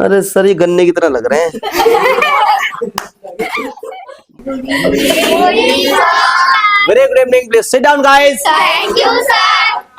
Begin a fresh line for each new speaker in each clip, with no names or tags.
अरे सर ये गन्ने की तरह लग रहे हैं। Very good evening, please sit down guys.
Thank you, sir.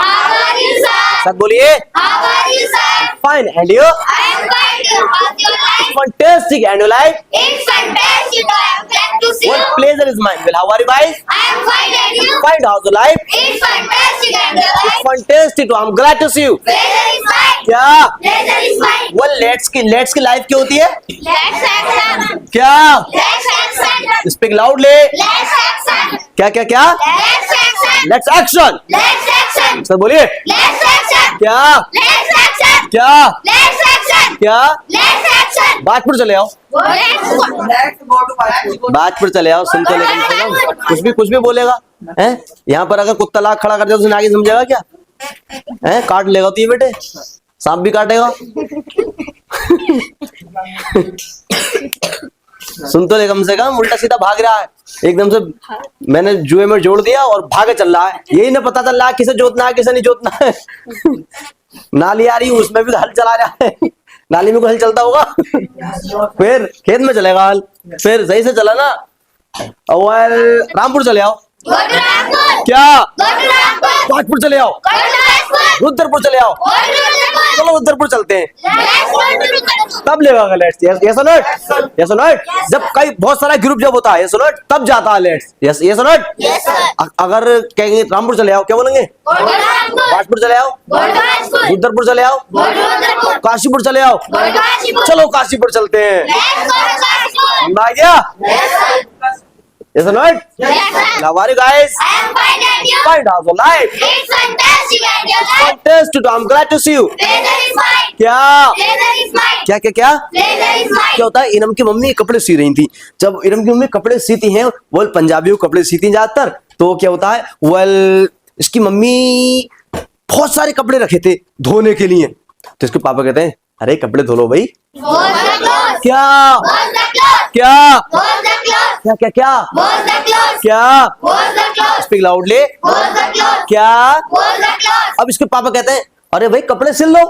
How are you, sir?
सब बोलिए।
How are you, sir?
Fine and you?
I am fine. How's your life?
Fantastic and your life?
It's fantastic. I am glad to see
What
you.
pleasure is mine. Well, how are you guys?
I am fine, and you?
Fine, how's your life?
It's fantastic, and your life?
Fantastic. I'm glad to see you.
Weather is fine.
क्या?
Weather is fine.
Well, let's की life क्या होती है?
Let's action.
क्या?
Let's action.
Speak loudly.
Let's action.
क्या क्या क्या?
Let's action.
Let's action.
Let's action.
सब बोलिए।
Let's action.
क्या?
Let's action.
क्या?
Let's action.
क्या?
Let's action.
बाजपुर चले आओ।
Let's go.
बाजपुर चले आओ, सुन तो ले कम से कम। कुछ भी बोलेगा हैं? यहाँ पर अगर कुत्ता लाख खड़ा कर दिया तो उसने आगे समझेगा क्या? हैं? काट लेगा तो ये बेटे, सांप भी काटेगा। सुन तो ले कम से कम, उल्टा सीधा भाग रहा है एकदम से। मैंने जुए में जोड़ दिया और भागे चल रहा है, यही ना पता चल रहा है किसे जोतना है किसे नहीं जोतना है। नाली आ रही है उसमें भी हल चला रहा है, नाली में कोई हल चलता होगा? फिर खेत में चलेगा हल, फिर सही से चला ना। और रामपुर चले आओ।
Go to Rampur.
क्या?
Go to Rampur.
राजपुर चले आओ।
Go to Rampur.
रुद्रपुर चले आओ।
Go to Rampur.
चलो रुद्रपुर चलते हैं।
Let's go to Rampur.
तब लेगा लेट्स, यस और नॉट, यस और नॉट। जब कई बहुत सारा ग्रुप जब होता है यस और नॉट तब जाता है लेट्स, यस और नॉट।
Yes, sir.
अगर कहेंगे रामपुर चले आओ क्या बोलेंगे?
Go to Rampur.
राजपुर चले आओ।
Go to Rampur.
रुद्रपुर चले आओ।
Go to Rudrapur.
काशीपुर चले आओ।
Go to Kashipur.
चलो काशीपुर चलते हैं।
Let's go to Kashipur.
समझ आ गया?
Yes, sir.
यस और not.
Yes, sir.
How are you guys?
I am fine, and you?
Fine, how's your life?
It's fantastic, and your life?
Fantastic, I'm glad to see you.
Weather is fine.
क्या?
Weather is fine.
क्या क्या क्या?
Weather is fine.
क्या होता है, इरम की mummy कपड़े सी रही थी। जब इरम की मम्मी कपड़े सीती हैं, वो पंजाबियों को कपड़े सीती हैं ज्यादातर, तो क्या होता है, वेल इसकी मम्मी बहुत सारे कपड़े रखे थे धोने के लिए। तो इसके पापा कहते हैं अरे कपड़े धो लो भाई।
Wash the clothes.
क्या?
Wash the clothes.
क्या?
Wash the clothes.
क्या क्या क्या?
Wash the clothes.
क्या?
Wash the clothes.
Speak loudly.
Wash the clothes.
क्या?
Wash the clothes.
अब इसके पापा कहते हैं अरे भाई कपड़े सिल लो।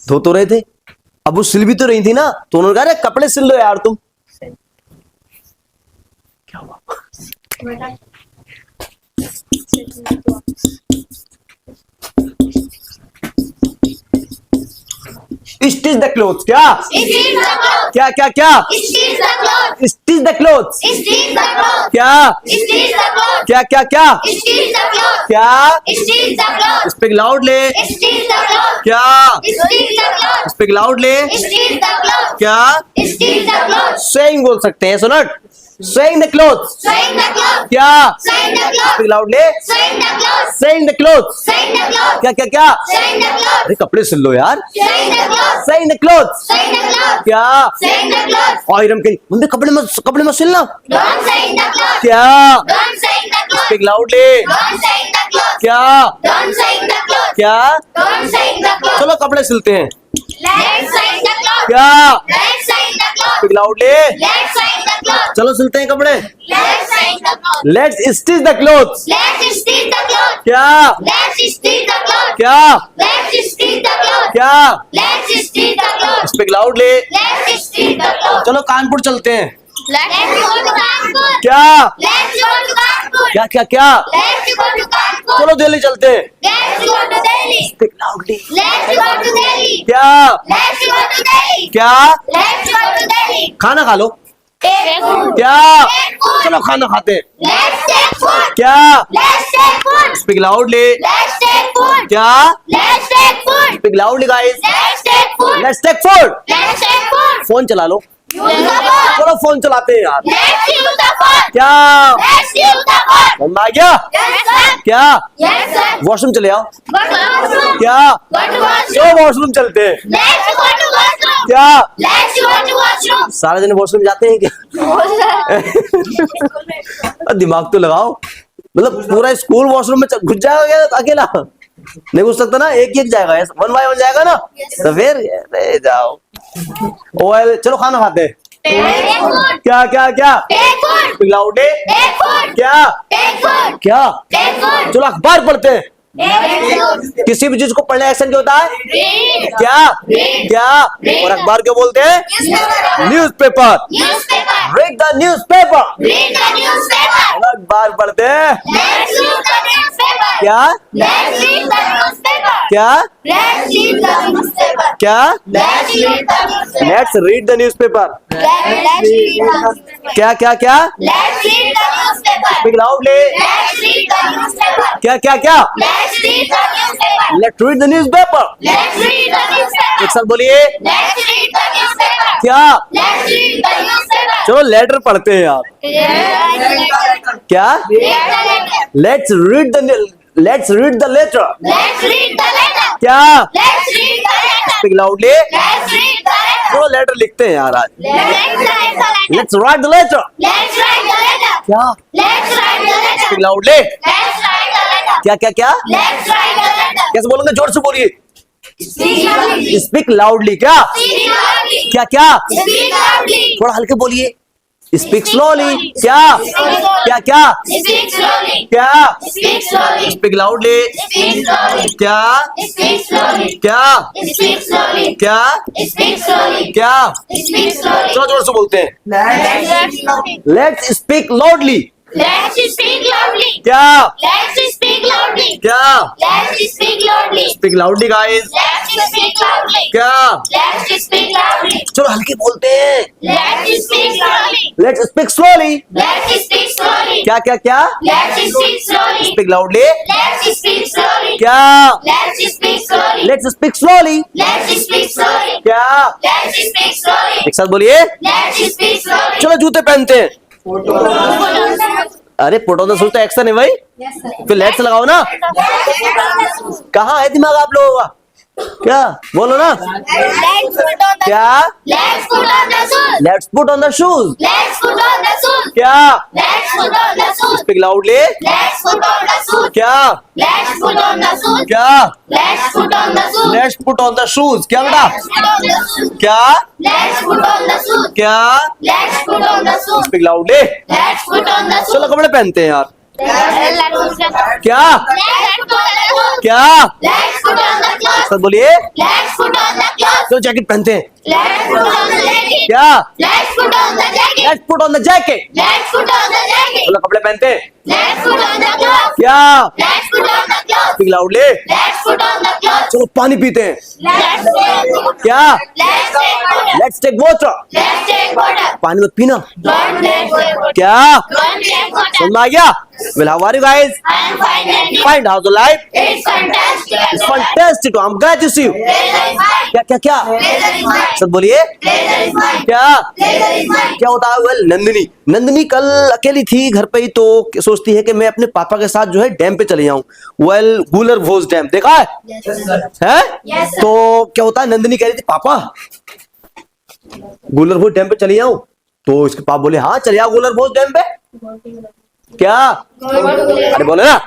धो तो रहे थे, अब वो सिल भी तो रही थी ना, तो उन्होंने कहा अरे कपड़े सिल लो यार तुम। क्या हुआ? Stitch the clothes. क्या?
Stitch the clothes.
क्या क्या क्या?
Stitch the clothes.
Stitch the clothes.
Stitch the clothes.
क्या?
Stitch the clothes.
क्या क्या क्या?
Stitch the clothes.
क्या?
Stitch the clothes.
Speak loudly.
Stitch the clothes.
क्या?
Stitch the clothes.
Speak loudly.
Stitch the clothes.
क्या?
Stitch the clothes.
Saying बोल सकते हैं, सुनो। Saying the clothes.
Sew the clothes.
क्या?
Sew the clothes.
Speak loudly.
Sew the clothes.
Saying the clothes.
Sew the clothes.
क्या क्या क्या?
Sew the clothes.
अरे कपड़े सिल लो यार।
Sew the clothes.
Saying the clothes.
Sew the clothes.
क्या?
Sew the clothes.
और इरम कहीं मम्मी कपड़े मत सिलना।
Don't sew the clothes.
क्या?
Don't sew the clothes.
Speak loudly.
Don't sew the clothes.
क्या?
Don't sew the clothes.
क्या?
Don't sew the clothes.
चलो कपड़े सिलते हैं।
Let's sew the clothes.
क्या?
Let's sew the clothes.
Speak loudly.
Let's sew the clothes.
चलो सिलते हैं कपड़े।
Let's sew the clothes.
Let's stitch the clothes.
Let's stitch the clothes.
क्या?
Let's stitch the clothes.
क्या?
Let's stitch the clothes.
क्या?
Let's stitch the clothes.
Speak loudly.
Let's stitch the clothes.
चलो कानपुर चलते हैं।
Let's go to Kanpur.
क्या?
Let's go to Kanpur.
क्या क्या क्या?
Let's go to Kanpur.
चलो दिल्ली चलते हैं।
Let's go to Delhi.
Speak loudly.
Let's go to Delhi.
क्या?
Let's go to Delhi.
क्या?
Let's go to Delhi.
खाना खा लो।
Take food.
क्या?
Take food.
चलो खाना खाते हैं।
Let's take food.
क्या?
Let's take food.
Speak loudly.
Let's take food.
क्या?
Let's take food.
Speak loudly guys.
Let's take food.
Let's take food.
Let's take food.
Phone चला लो।
Use the phone.
चलो phone चलाते हैं यार।
Let's use the phone.
क्या?
Let's use the phone.
समझ आ गया?
Yes, sir.
क्या?
Yes, sir.
वॉशरूम चले आओ।
Go to washroom.
क्या?
Go to washroom.
चलो वॉशरूम चलते हैं।
Let's go to washroom.
क्या?
Let's go to washroom.
सारे दिन वॉशरूम जाते हैं क्या? दिमाग तो लगाओ, मतलब पूरा स्कूल वॉशरूम में घुस जाएगा क्या अकेला? नहीं घुस सकता ना, एक एक जाएगा, वन बाय वन जाएगा ना। तो फिर अरे जाओ। ओएल चलो खाना खाते हैं।
Take food.
क्या क्या क्या?
Take food.
लाउडे।
Take food.
क्या?
Take food.
क्या?
Take food.
चलो अखबार पढ़ते हैं।
Execute.
किसी भी चीज को पढ़ने एक्शन क्या होता है?
Read.
क्या?
Read.
क्या?
Read.
और अखबार क्यों बोलते हैं?
Newspaper.
Newspaper.
Newspaper.
Read the newspaper.
Read the newspaper.
अखबार पढ़ते हैं।
Let's read the newspaper.
क्या?
Let's read the newspaper.
क्या?
Let's read the newspaper.
क्या?
Let's read the newspaper.
Let's read the newspaper.
Let's read the newspaper.
क्या क्या क्या?
Let's read the newspaper.
Speak loudly.
Let's read the newspaper.
क्या क्या क्या?
Let's read the newspaper.
Let's read the newspaper.
Let's read the newspaper.
एक साथ बोलिए।
Let's read the newspaper.
क्या?
Let's read the newspaper.
चलो लेटर पढ़ते हैं यार। क्या?
Read the letter.
Let's read the letter.
Let's read the letter.
क्या?
Let's read the letter.
Speak loudly.
Let's read the letter.
चलो लेटर लिखते हैं यार आज।
Let's write the letter.
Let's write the letter.
Let's write the letter.
क्या?
Let's write the letter.
Speak loudly.
Let's write the letter.
क्या क्या क्या?
Let's write the letter.
कैसे बोलोगे? जोर से बोलिए।
Speak loudly.
Speak loudly. क्या?
Speak loudly.
क्या क्या?
Speak loudly.
थोड़ा हल्के बोलिए। Speak slowly. क्या? क्या क्या?
Speak slowly.
क्या?
Speak slowly.
Speak loudly.
Speak slowly.
क्या?
Speak slowly.
क्या?
Speak slowly.
क्या?
Speak slowly.
क्या?
Speak slowly.
जोर जोर से बोलते हैं।
Let's slowly.
Let's speak loudly.
Let's speak loudly.
क्या?
Let's speak loudly.
क्या?
Let's speak loudly.
Speak loudly guys.
Let's speak loudly.
क्या?
Let's speak loudly.
चलो हल्के बोलते हैं।
Let's speak slowly.
Let's speak slowly.
Let's speak slowly.
क्या क्या क्या?
Let's speak slowly.
Speak loudly.
Let's speak slowly.
क्या?
Let's speak slowly.
Let's speak slowly.
Let's speak slowly.
क्या?
Let's speak slowly.
एक साथ बोलिए।
Let's speak slowly.
चलो जूते पहनते हैं। अरे पुट ऑन द शूज तो एक्शन है भाई। फिर लेट्स लगाओ ना। कहाँ है दिमाग आप लोगों का? क्या बोलो ना?
Let's put on the
क्या?
Let's put on the shoes.
Let's put on the shoes.
Let's put on the shoes.
क्या?
Let's put on the shoes.
Speak loudly.
Let's put on the shoes.
क्या?
Let's put on the shoes.
क्या?
Let's put on the shoes.
Let's put on the shoes. क्या बेटा?
Let's put on the shoes.
क्या?
Let's put on the shoes.
क्या?
Let's put on the shoes.
Speak loudly.
Let's put on the shoes.
चलो कपड़े पहनते हैं यार।
Let's
क्या?
put on the clothes.
क्या?
Let's put on the clothes.
सब बोलिए।
Let's put on the clothes.
चलो जैकेट पहनते हैं।
Let's put on the jacket.
क्या?
Let's put on the jacket.
Let's put on the jacket.
Let's put on the jacket.
चलो कपड़े पहनते हैं।
Let's put on the clothes.
क्या?
Let's put on the clothes.
Speak loudly.
Let's put on the clothes.
चलो पानी पीते हैं।
Let's take.
क्या?
Let's take water.
Let's take water.
Let's take water.
पानी मत पीना।
Don't take water.
क्या?
Don't take water.
समझ में आ गया? Well how are you guys?
I'm fine and you?
Find how the life
It's fantastic.
Is fantastic. I am glad to see you.
Weather is fine.
क्या क्या क्या?
Weather is fine.
सब बोलिए।
Weather is fine.
क्या?
Weather is fine.
क्या होता है? Well Nandini Nandini कल अकेली थी घर पे ही, तो सोचती है कि मैं अपने पापा के साथ जो है डैम पे चले जाऊं। वेल गूलर भोज डैम देखा है? हैं?
Yes, sir.
तो क्या होता है, नंदिनी कह रही थी पापा गूलर भोज डैम पे चले जाऊं। तो इसके पापा बोले हाँ चले जाओ गूलर भोज डैम पे। क्या? अरे बोले ना।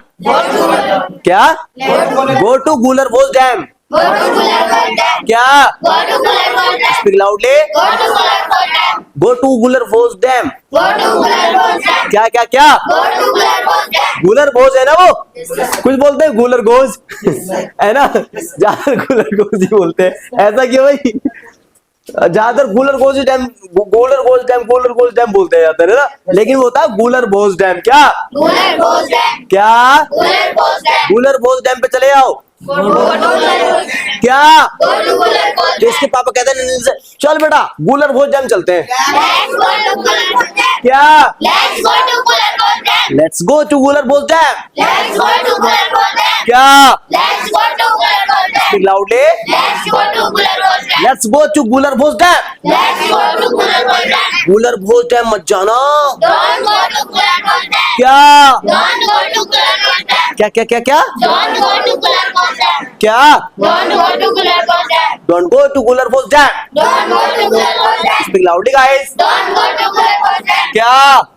क्या? Go to Gular Bhoj dam.
Go to Gular Gold Dam.
क्या?
Go to Gular Gold Dam.
Speak loudly.
Go to Gular Gold Dam.
Go to Gular Bhoj dam.
Go to Gular Gold Dam.
क्या क्या क्या?
Go to Gular Gold Dam.
Gular भोज है ना वो, कुछ बोलते हैं गूलर गोज है ना, ज्यादातर गूलर गोज ही बोलते हैं। ऐसा क्यों भाई? ज्यादातर गूलर गोज डैम बोलते हैं ज्यादातर, है ना, लेकिन वो होता है गूलर भोज डैम। क्या?
Gular Gold Dam.
क्या?
Gular Gold Dam.
Gular Bhoj dam पे चले आओ।
Go to Gular Gold Dam.
क्या?
Go to Gular Gold
तो इसके
Dam.
पापा कहते हैं नंदिनी से, चल बेटा गूलर भोज डैम चलते हैं।
Let's go to Gular Gold Dam.
क्या?
Let's go to Gular Gold Dam.
Let's go to Gular Bhoj dam.
Let's go to Gular Gold Dam.
क्या?
Let's go to Gular Gold Dam.
Speak loudly.
Let's go to Gular Gold Dam.
Let's go to Gular Bhoj dam.
Let's go to Gular Gold Dam.
Gular Bhoj dam मत जाना।
Don't go to Gular Gold Dam.
क्या?
Don't go to Gular Gold Dam.
क्या क्या क्या क्या?
Don't go to Gular Gold Dam.
क्या?
Don't go to Gular Gold Dam.
Don't go to Gular Bhoj dam.
Don't go to Gular Gold Dam.
Speak loudly guys.
Don't go to Gular Gold Dam.
क्या?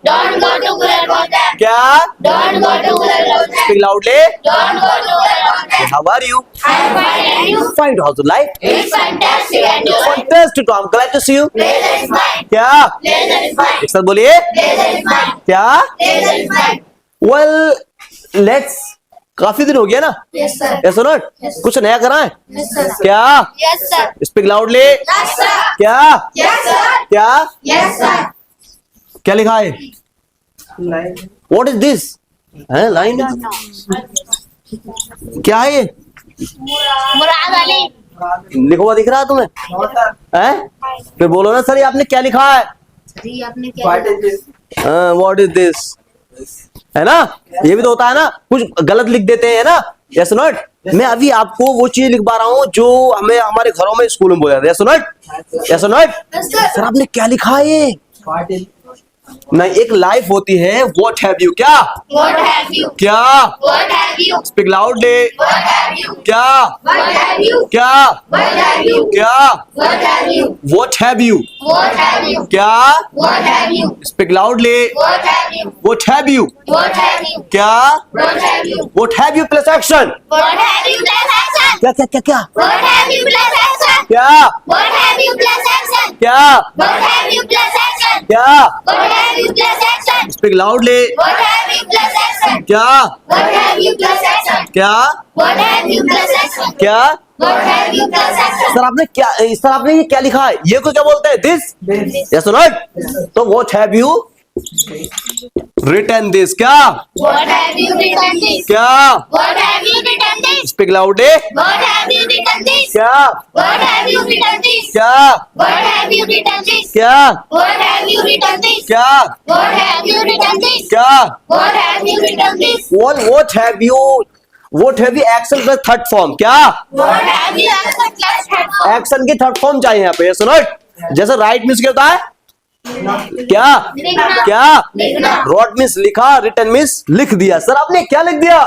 Don't go to Gular Gold Dam.
क्या?
Don't go to Gular Gold Dam.
Speak loudly.
Don't go to Gular Gold Dam.
How are you?
I'm fine and you?
Find how the life
It's fantastic and you?
Fantastic. I am glad to see you.
Weather is fine.
क्या?
Weather is fine.
एक साथ बोलिए।
Weather is fine.
क्या?
Weather is fine.
Well let's काफी दिन हो गया ना,
Yes, sir.
ऐसा ना कुछ नया कराएं
Yes, sir.
क्या?
Yes, sir.
Speak loudly.
Yes, sir.
क्या
Yes, sir.
क्या
Yes, sir.
क्या लिखा है? What is this? है लाइन क्या है ये?
मुराद अली।
लिखा हुआ दिख रहा है तुम्हें? हैं? फिर बोलो ना सर ये आपने क्या लिखा है?
जी आपने क्या
व्हाट इज दिस? है ना, ये भी तो होता है ना, कुछ गलत लिख देते हैं ना। यस नॉट, मैं अभी आपको वो चीज लिखवा रहा हूँ जो हमें हमारे घरों में स्कूल में बोला जाता है। Yes not, yes not. Sir आपने क्या लिखा है ये? नहीं, एक लाइफ होती है व्हाट हैव यू। क्या
What have you?
क्या?
What have you?
Speak loudly.
What have you?
क्या
What have you?
क्या
What have you?
क्या?
What have you?
What have you?
What have you?
क्या?
What have you?
Speak loudly.
What have you?
What have you?
What have you?
क्या?
What have you?
What have you plus action.
What have you plus action?
क्या क्या क्या क्या
What have you plus action?
क्या
What have you plus action?
क्या
What have you plus action?
क्या?
What have you plus action?
Speak loudly.
What have you plus action?
क्या
What have you plus action?
क्या
What have you plus action?
क्या?
What have you plus action?
Sir आपने क्या, sir आपने ये क्या लिखा है? ये को क्या बोलते हैं? दिस। Yes not. तो what have you written this. क्या
What have you written this?
क्या?
What have you written this?
Speak loudly.
What have you written this?
क्या
What have you written this?
क्या
What have you written this?
क्या
What have you written this?
क्या
What have you written this?
क्या?
What have you written this?
What have you action plus third form. क्या
What have you action plus headphone?
Action की third form चाहिए यहाँ पे। सुनो, जैसे right means क्या होता है? क्या
लिखना।
क्या?
लिखना।
रॉट मीन्स लिखा, रिटन मीन्स लिख दिया। सर आपने क्या लिख दिया?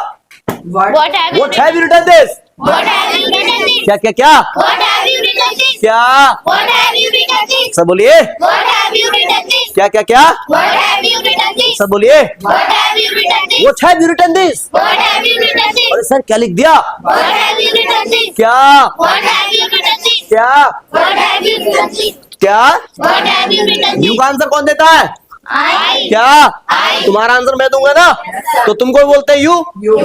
What have you
what have you written this.
What have you written this?
क्या क्या क्या
What have you written this?
क्या?
What have you written this?
सब बोलिए।
What have you written this?
क्या क्या क्या
What have you written this?
सब बोलिए।
What have you written this?
What have you written this.
What have you written this?
अरे sir क्या लिख दिया?
What have you written this?
क्या
What have you written this?
क्या
What have you written this?
क्या?
What have you written
you
this?
का answer कौन देता है?
I.
क्या
I.
तुम्हारा आंसर मैं दूंगा ना, तो तुमको बोलते हैं यू,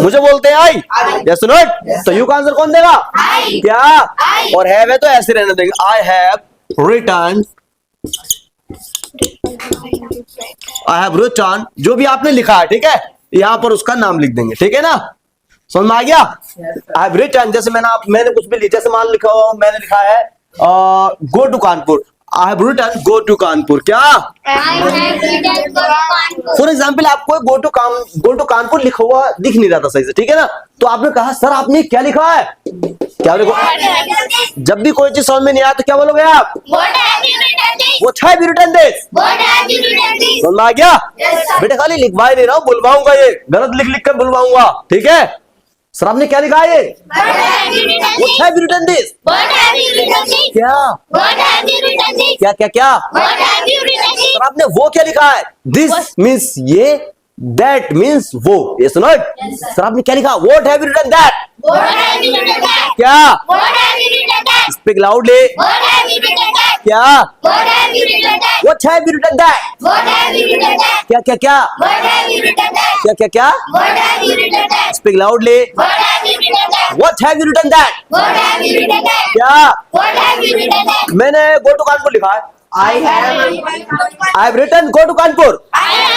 मुझे बोलते हैं आई। यस नॉट, तो यू का आंसर कौन देगा?
I.
क्या?
I.
और हैव है तो ऐसे रहने देंगे। आई have return, I have return, जो भी आपने लिखा है, ठीक है, यहाँ पर उसका नाम लिख देंगे। ठीक है ना, समझ में आ गया? आई हैव रिटर्न, जैसे मैंने कुछ भी लिखा, जैसे मान लिखा, मैंने लिखा है go to Kanpur. I have return go to Kanpur. क्या?
I have written go to Kanpur.
For example आपको गो टू कानपुर लिखा हुआ दिख नहीं रहा था सही से, ठीक है ना, तो आपने कहा सर आपने क्या लिखा है? क्या लिखा?
What have you written this?
जब भी कोई चीज समझ में नहीं आया तो क्या बोलोगे आप?
What have you written this?
वो have you written this.
What have you written this?
समझ में आ गया?
Yes, sir.
बेटे खाली लिखवा ही नहीं रहा हूँ, बुलवाऊंगा, ये गलत लिख लिख कर बुलवाऊंगा। ठीक है, सर आपने क्या लिखा है?
What have you written
वो
this?
Have you written this.
What have you written this?
क्या
What have you written this?
क्या क्या क्या?
What have you written this?
Sir आपने वो क्या लिखा है? दिस मीन्स ये, दैट मीन्स वो। ये सुनो, सर आपने क्या लिखा? What have you written that.
What have you written that?
क्या?
What have you written that?
Speak loudly.
What have you written that?
क्या?
What have you written that?
What have you written that.
What have you written that?
क्या क्या क्या
What have you written that?
क्या क्या क्या?
What have you written that?
Speak loudly.
What have you written that?
What have you written that.
What have you written that?
क्या?
What have you written that?
मैंने गो to Kanpur लिखा है।
I have
I have written go to Kanpur.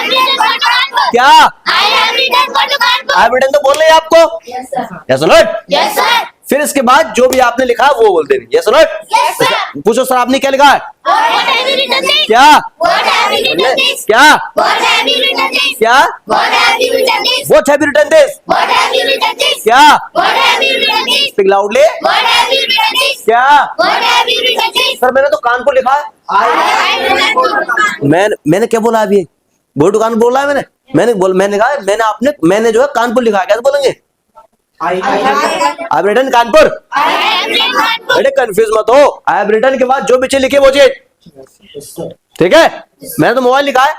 written go to Kanpur.
क्या?
I have written go to Kanpur.
I have written तो बोल रही है आपको।
Yes, sir.
Yes not.
Yes, sir.
फिर इसके बाद जो भी आपने लिखा है वो बोलते हैं। Yes not.
Yes, sir.
पूछो सर आपने क्या लिखा है?
What have you written this?
क्या?
What have you written this?
क्या?
What have you written this?
क्या?
What have you written this?
What have you written this.
What have you written this?
क्या?
What have you written this?
Speak loudly.
What have you written this?
क्या?
What have you written this?
Sir मैंने तो कानपुर लिखा है।
I have written go to Kanpur.
मैंने क्या बोला अभी? गो टू कानपुर बोला है मैंने कहा मैंने जो है कानपुर लिखा है। कैसे बोलेंगे? I have written Kanpur.
I have written Kanpur.
बेटे कंफ्यूज मत हो, आई हैव रिटन के बाद जो पीछे लिखे वो चीज। ठीक है, मैंने तो मोबाइल लिखा है।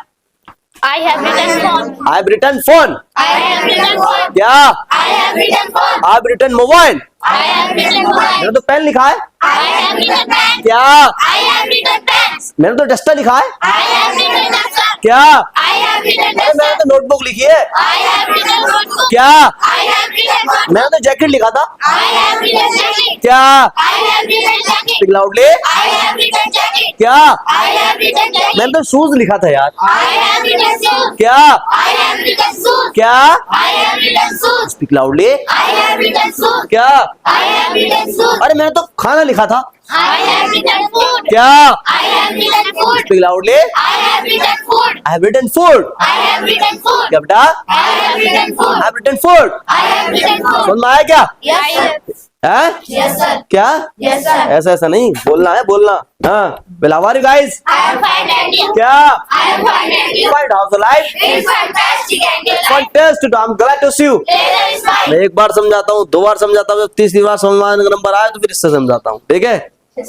I have written phone.
I have written phone.
I have written phone.
क्या?
I have written phone.
I have written mobile.
I have written
मैंने
mobile.
तो पेन लिखा है।
I have written pen.
क्या?
I have written pens.
मैंने तो duster लिखा है।
I have written duster.
क्या?
I have written
अरे
duster.
मैंने तो नोटबुक लिखी है।
I have written notebook.
क्या?
I have written notebook.
मैंने तो जैकेट लिखा था।
I have written jacket.
क्या?
I have written jacket.
Speak loudly.
I have written jacket.
क्या?
I have written jacket.
मैंने तो शूज लिखा था यार।
I have written shoes.
क्या?
I have written shoes.
क्या?
I have written shoes.
Speak loudly.
I have written shoes.
क्या?
I have written shoes.
अरे मैंने तो खाना लिखा था।
I have written food.
क्या?
I have written food.
Speak loudly.
I have written food.
I have written food.
I have written food.
क्या बेटा?
I have written
I
food.
Have written food.
I have written food.
समझ में आया क्या?
Yes, sir.
है?
Yes, sir.
क्या?
Yes, sir.
ऐसा ऐसा नहीं बोलना है, बोलना। हाँ, well how are you guys?
I am fine and you?
क्या?
I am fine and you?
Fine, how's the life?
It's fantastic and your life.
Fantastic, I'm glad to see you.
Taylor is fine.
मैं एक बार समझाता हूँ, दो बार समझाता हूँ, जब तीसरी बार समझ में आने का नंबर आए तो फिर इससे समझाता हूँ, ठीक है?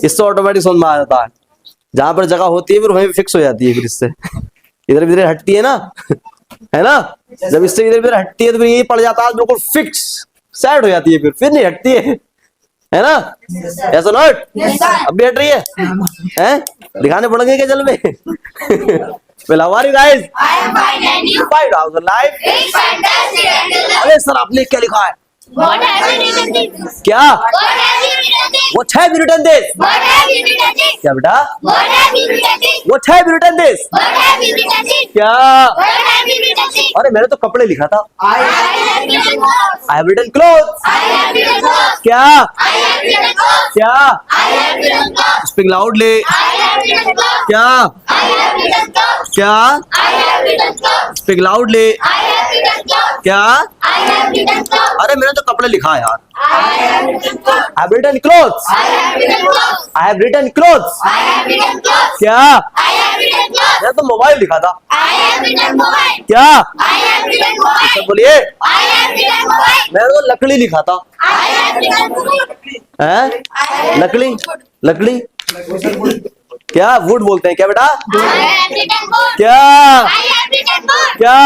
इससे ऑटोमेटिक समझ में आ जाता है। जहाँ पर जगह होती है फिर वहीं फिक्स हो जाती है, फिर इससे इधर इधर हटती है ना, है ना? जब इससे इधर इधर हटती है तो फिर यही पड़ जाता है, बिल्कुल फिक्स सेट हो जाती है, फिर नहीं हटती है ना? ऐसा नोट
Yes, sir.
अब भी हट रही है? दिखाने पड़ेंगे क्या जल में? Well, how are you guys?
I am fine and you?
Fine, how's the life?
It's fantastic and your life.
अरे सर आपने क्या लिखा है?
What have you written this?
क्या?
What have you written this?
What have you written this?
What have you written this?
क्या बेटा?
What have you written this?
What have you written this?
What have you written this?
क्या?
What have you written this?
अरे मैंने तो कपड़े लिखा था।
I have written clothes.
I have written clothes.
I have written clothes.
क्या?
I have written clothes.
क्या?
I have written clothes.
Speak loudly.
I have written clothes.
क्या?
I have written clothes.
क्या?
I have written clothes.
Speak loudly.
I have written clothes.
क्या?
I have written clothes.
अरे मैंने तो कपड़े लिखा है यार।
I have written clothes.
I have written clothes.
I have written clothes.
I have written clothes.
I have written clothes.
क्या?
I have written clothes.
मैंने तो मोबाइल लिखा था।
I have written mobile.
क्या?
I have written mobile.
बोलिए।
I have written mobile.
मैंने तो लकड़ी लिखा था।
I have written wood.
हैं? लकड़ी? लकड़ी? क्या? वुड बोलते हैं क्या बेटा?
I have written wood.
क्या?
I have written wood.
क्या?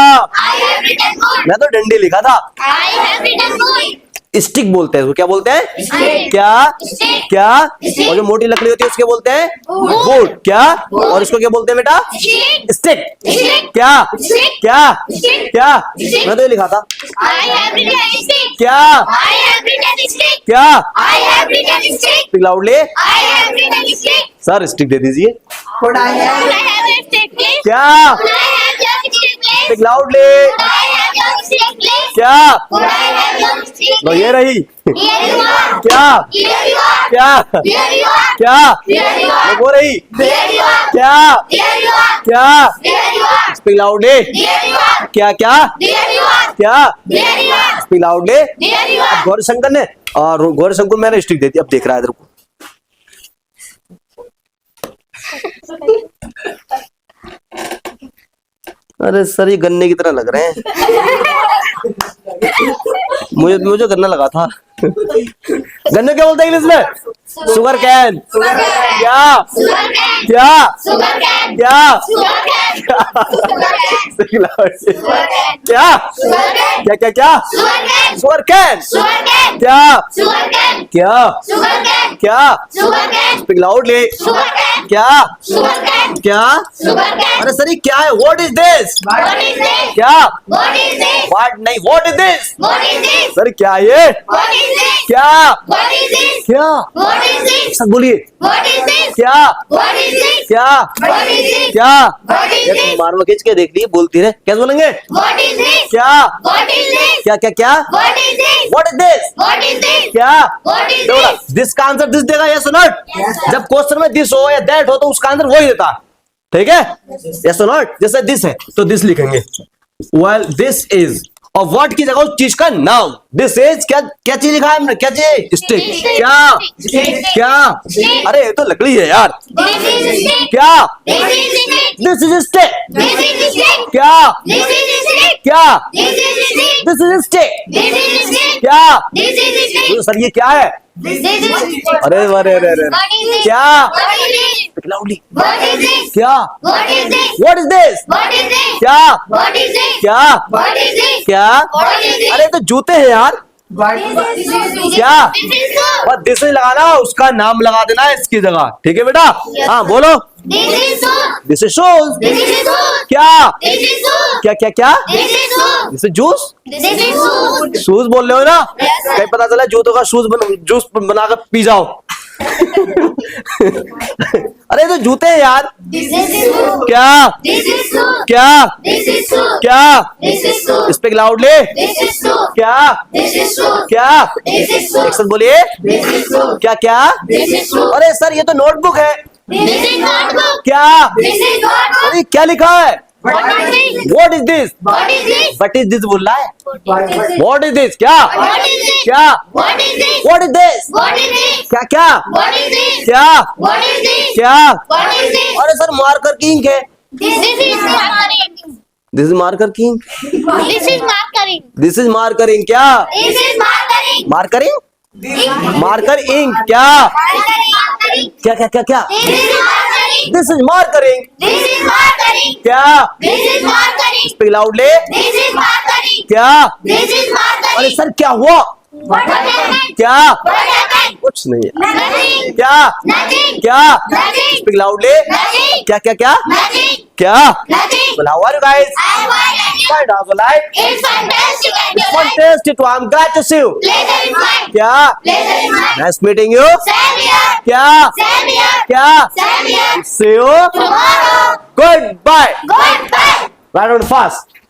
I have written wood.
मैं तो डंडी लिखा था।
I have written wood.
Stick बोलते हैं उसको, क्या बोलते हैं?
Stick.
क्या?
Stick.
क्या?
Stick.
और जो मोटी लकड़ी होती है उसके बोलते हैं
Wood.
वुड। क्या? और इसको क्या बोलते हैं बेटा?
Stick.
स्टिक।
Stick.
क्या?
Stick.
क्या?
Stick.
क्या?
Stick.
मैं तो ये लिखा था।
I have written stick.
क्या?
I have written stick.
क्या?
I have written stick.
Speak loudly.
I have written stick.
Sir stick दे दीजिए।
Could I have a stick, please?
क्या?
Could I have your stick, please?
Speak loudly.
Could I have your stick, please?
क्या?
Could I have your stick,
लो ये
please?
रही।
Here you are.
क्या?
Here you are.
क्या?
Here you are.
क्या?
Here you
low
are.
वो रही।
Here you are.
क्या?
Here you are.
क्या?
Here you are.
Speak loudly.
Here you are.
क्या? क्या?
Here you are.
क्या?
Here you are.
Speak loudly.
Here you are.
Gauri Shankar ने और गौरी शंकर मैंने स्टिक दे दी, अब देख रहा है इधर को। अरे सर ये गन्ने की तरह लग रहे हैं। मुझे मुझे गन्ना लगा था। गन्ने क्या बोलते हैं इंग्लिश में? Sugar cane.
Sugar cane.
क्या?
Sugar cane.
क्या?
Sugar cane.
क्या?
Sugar cane. Sugar cane.
Speak loudly.
Sugar cane.
क्या?
Sugar cane.
क्या क्या क्या?
Sugar cane.
Sugar cane.
Sugar cane.
क्या?
Sugar cane.
क्या?
Sugar cane.
क्या?
Sugar cane.
Speak loudly.
Sugar cane.
क्या?
Sugar cane.
क्या?
Sugar cane.
अरे सर ये क्या है? What is this?
What is this?
क्या?
What is this?
व्हाट नहीं, what is this?
What is this?
Sir क्या ये?
What is this?
क्या?
What is this?
क्या?
What is this?
सब बोलिए।
What is this?
क्या?
What is this?
क्या?
What is this?
क्या?
What is
ये
this?
मारवा खींच के देख ली, बोलती रहे, क्या बोलेंगे?
What is this?
क्या?
What is this?
क्या क्या क्या?
What is this?
What is this?
What is this?
क्या?
What is
देखो ना,
this?
दिस का आंसर दिस देगा या नॉट?
Yes, sir.
जब क्वेश्चन में दिस हो या दैट हो तो उसका आंसर वही देता है, ठीक है? यस और नॉट? जैसे दिस है तो दिस लिखेंगे। वेल दिस इज, और व्हाट की जगह उस चीज का नाम। दिस इज क्या क्या चीज लिखा है हमने? क्या चीज? स्टिक।
Stick.
क्या?
Stick.
क्या?
Stick.
अरे ये तो लकड़ी है यार।
This is a stick.
क्या?
This is a stick.
This is stick.
This is a stick.
क्या?
This is a stick.
क्या?
This is a stick.
This is stick.
This is a stick.
क्या?
This is a stick.
तो sir ये क्या है?
This is a stick.
अरे अरे अरे अरे
What is this?
क्या?
What is this?
Loudly.
What is this?
क्या?
What is this?
What is this?
What is this?
क्या?
What is this?
क्या?
What is this?
क्या?
What is this?
अरे तो जूते हैं यार। क्या?
This is so.
बस दिस लगाना, उसका नाम लगा देना है इसकी जगह, ठीक है बेटा? हाँ बोलो।
This is shoes.
This is shoes.
This is shoes.
क्या
This is shoes.
क्या क्या क्या
This is shoes.
This is juice.
This is shoes.
Shoes बोल रहे हो ना?
Yes, sir.
कहीं पता चला जूतों का जूस बनाकर पी जाओ। अरे तो जूते हैं यार।
This is shoes.
क्या
This is shoes.
क्या
This is shoes.
क्या
This is shoes.
Speak loudly.
This is shoes.
क्या
This is shoes.
क्या
This is shoes.
एक साथ बोलिए।
This is shoes.
क्या क्या
This is shoes.
अरे सर ये तो नोटबुक है।
This is notebook.
क्या
This is notebook.
अरे क्या लिखा है?
What is this?
What is this?
What is this?
What is this बोल रहा है?
What is this?
What is this? क्या
What is this?
क्या
What is this?
What is this?
What is this?
क्या क्या
What is this?
क्या
What is this?
क्या
What is this?
अरे सर मार्कर की इंक है।
This is markering.
This is marker की ink.
This is markering.
This is marker ink. क्या
This is markering.
Markering marker ink. क्या
Markering.
क्या क्या क्या क्या
This is markering.
This is markering.
This is markering.
क्या
This is markering.
Speak loudly.
This is markering.
क्या
This is
अरे
markering.
Sir क्या हुआ?
What happened?
क्या
What happened?
कुछ नहीं है।
Nothing.
क्या
Nothing.
क्या
Nothing.
Speak loudly.
Nothing.
क्या क्या क्या
Nothing.
क्या
Nothing.
Well, how are you guys?
I'm fine and you?
Find out life.
It's fantastic and
It's
you like?
fantastic. I'm glad to see you.
Pleasure is mine.
क्या
Pleasure is mine.
Nice meeting you.
Same here.
क्या
Same here.
क्या
Same here.
See you.
Tomorrow.
Goodbye.
Goodbye.
Right on fast.